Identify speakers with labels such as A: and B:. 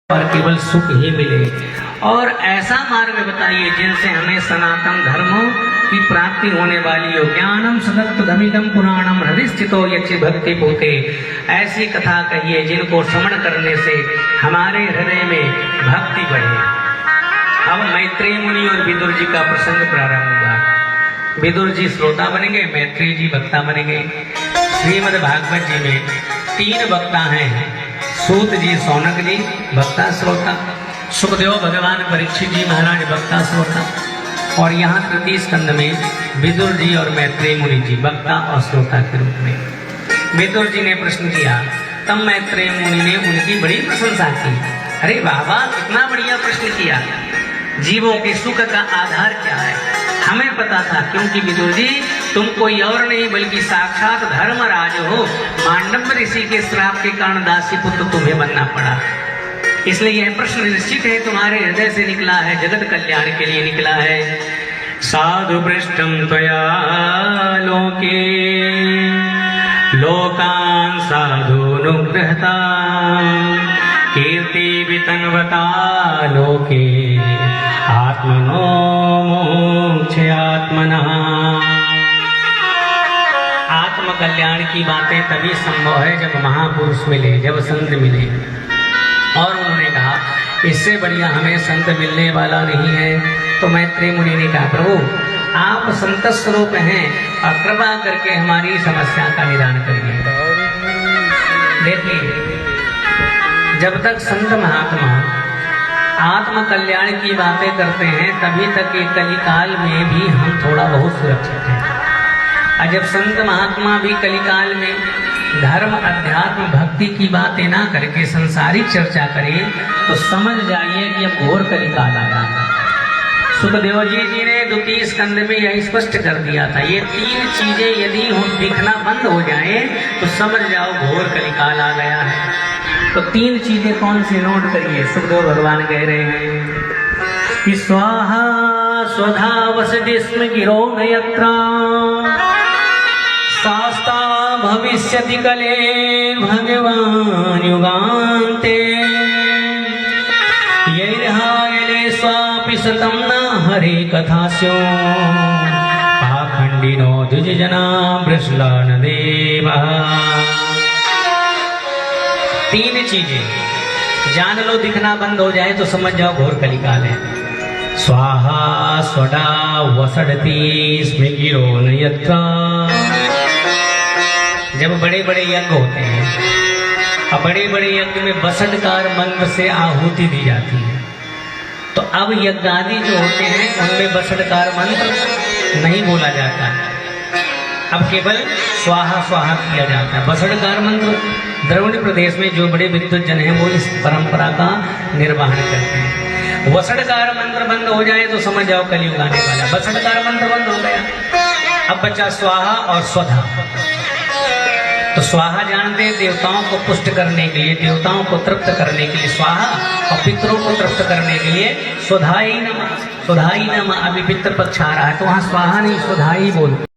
A: और केवल सुख ही मिले। और ऐसा मार्ग बताइए जिनसे हमें सनातन धर्मों की प्राप्ति होने वाली हो। ज्ञानम सदत्तधमिदं पुराणम हृदय स्थितो यच्च भक्ति पोते। ऐसी कथा कहिए जिनको श्रवण करने से हमारे हृदय में भक्ति बढ़े। अब मैत्रेय मुनि और विदुर जी का प्रसंग प्रारंभ हुआ। विदुर जी श्रोता बनेंगे, मैत्रेय जी वक्ता बनेंगे। श्रीमद् भागवत जी में 3 वक्ता हैं, सूत जी, सौनक जी वक्ता श्रोता, सुखदेव भगवान परीक्षित जी महाराज वक्ता श्रोता, और यहाँ तृतीय स्कंद में विदुर जी और मैत्रेय मुनि जी वक्ता और श्रोता के रूप में। विदुर जी ने प्रश्न किया, तब मैत्रेय मुनि ने उनकी बड़ी प्रशंसा की। अरे बाबा, कितना बढ़िया प्रश्न किया। जीवों के सुख का आधार क्या है हमें पता था, क्योंकि विदुर जी तुम कोई और नहीं बल्कि साक्षात धर्मराज हो। मांडव्य ऋषि के श्राप के कारण दासी पुत्र तुम्हें बनना पड़ा, इसलिए यह प्रश्न निश्चित है तुम्हारे हृदय से निकला है, जगत कल्याण के लिए निकला है। साधु पृष्ठम त्वया लोके लोकान् साधुनुग्रहता कीर्ति वितन्वता लोके आत्मनो मोक्षयात्मना। आत्म कल्याण की बातें तभी संभव है जब महापुरुष मिले, जब संत मिले। और उन्होंने कहा इससे बढ़िया हमें संत मिलने वाला नहीं है। तो मैत्रेय मुनि ने कहा, प्रभु आप संत स्वरूप हैं और कृपा करके हमारी समस्या का निदान करिए। देखिए, जब तक संत महात्मा आत्म कल्याण की बातें करते हैं तभी तक ये कलिकाल में भी हम थोड़ा बहुत सुरक्षित हैं। और जब संत महात्मा भी कलिकाल में धर्म अध्यात्म भक्ति की बातें ना करके संसारिक चर्चा करें तो समझ जाइए कि अब घोर कलिकाल आया है। सुखदेव जी ने द्वितीय स्कंद में यह स्पष्ट कर दिया था, ये 3 चीजें यदि दिखना बंद हो जाए तो समझ जाओ घोर कलिकाल आ गया है। तो 3 चीजें कौन सी नोट करिए। सुखदेव भगवान कह रहे हैं कि स्वाहा स्वधा वसति स्म गिरो नयत्रा शास्ता भविष्यति कले भगवान युगान्ते यैर्हायले स्वापि सतं न हरे कथास्यो पाखंडिनो द्विजना वृषलान देवा। 3 चीजें जान लो, दिखना बंद हो जाए तो समझ जाओ घोर कलिकाल है। स्वाहा स्वडा वसड़ती स्म गिरो नयत्रा। जब बड़े बड़े यज्ञ होते हैं और बड़े बड़े यज्ञ में बसटकार मंत्र से आहुति दी जाती है, तो अब यज्ञ आदि जो होते हैं उनमें बसटकार मंत्र नहीं बोला जाता, अब केवल स्वाहा स्वाहा किया जाता है। बसटकार मंत्र द्रविड़ प्रदेश में जो बड़े विद्वत जन हैं वो इस परंपरा का निर्वहन करते हैं। वसटकार मंत्र बंद हो जाए तो समझ जाओ कलयुग आने वाला। बसटकार मंत्र बंद हो गया, अब बचा स्वाहा और स्वधा। तो स्वाहा जानते हैं देवताओं को पुष्ट करने के लिए, देवताओं को तृप्त करने के लिए स्वाहा, और पितरों को तृप्त करने के लिए स्वधाई नमः। स्वधाई नमः। अभी पितृ पक्ष आ रहा है तो वहां स्वाहा नहीं स्वधाई बोल।